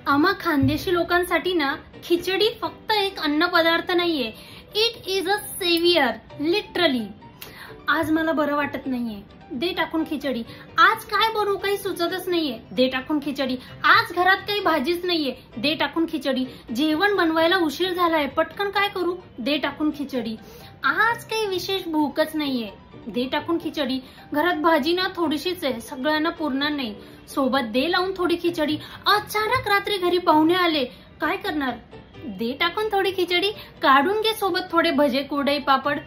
आम्हा खानदेशी लोकांसाठी ना खिचडी फक्त एक अन्न पदार्थ नाहीये, it is a saviour literally. आज मला बरं वाटत नाहीये, दे टाकून खिचडी. आज काय बनवू काही सुचतच नाहीये, दे टाकून खिचडी. आज घरात काही भाजीच नाहीये, दे टाकून खिचडी. जेवण बनवायला उशीर झालाय, पटकन काय करू, दे टाकून खिचडी. आज काही विशेष भूकच नाहीये, दे टाकून खिचडी. घरात भाजी ना थोडीशीच आहे, सगळ्यांना पुरणार नाही, सोबत दे लावून थोडी खिचडी. अचानक रात्री घरी पाहुणे आले, काय करणार, दे टाकून थोडी खिचडी. काढून घे सोबत थोडे भजे कुरडई पापड,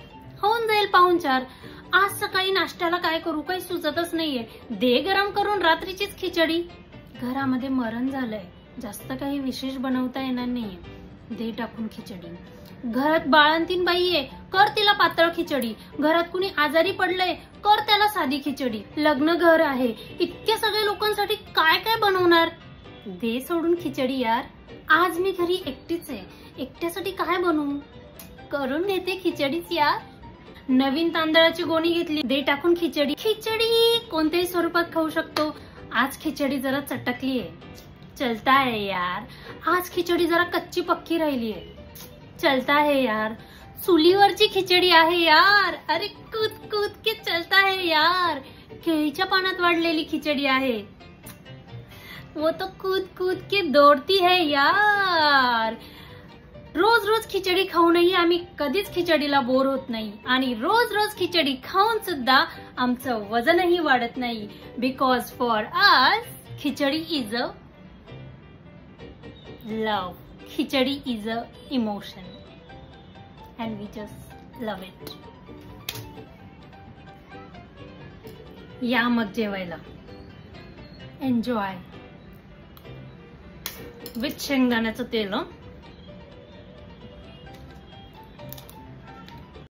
होऊन जाईल पाहुणचार. आज सकाळी नाश्त्याला काय करू काही सुचतच नाहीये, दे गरम करून रात्रीचीच खिचडी. घरामध्ये मरण झालंय, जास्त काही विशेष बनवता येणार नाहीये, दे टाकून खिचडी. घरात बाळंतीण बाई आहे, कर तिला पातळ खिचडी. घरात कुणी आजारी पडलंय, कर त्याला साधी खिचडी. लग्न घर आहे, इतके सगळे लोकांसाठी काय काय बनवणार, दे सोडून खिचडी यार. आज मी घरी एकटीच आहे, एकट्यासाठी काय बनवू, करून घेते खिचडीच यार. नवीन तांदळाची गोणी घेतली, दे टाकून खिचडी. खिचडी कोणत्याही स्वरूपात खाऊ शकतो, आज खिचडी जरा चटकली आहे, चलता है यार. आज खिचडी जरा कच्ची पक्की राहिली आहे, चलता है यार. चुलीवरची खिचडी आहे यार, अरे कूद कूद के चलता है यार. केळीच्या पानात वाढलेली खिचडी आहे, वो तो कूद कूद के दौड़ती है यार. रोज रोज खिचडी खाऊनही आम्ही कधीच खिचडीला बोर होत नाही, आणि रोज रोज खिचडी खाऊन सुद्धा आमचं वजनही वाढत नाही. Because for us khichdi is a love, khichdi is a emotion and we just love it. या मग जेवायला, एन्जॉय विथ शेंगदाण्याचं तेल.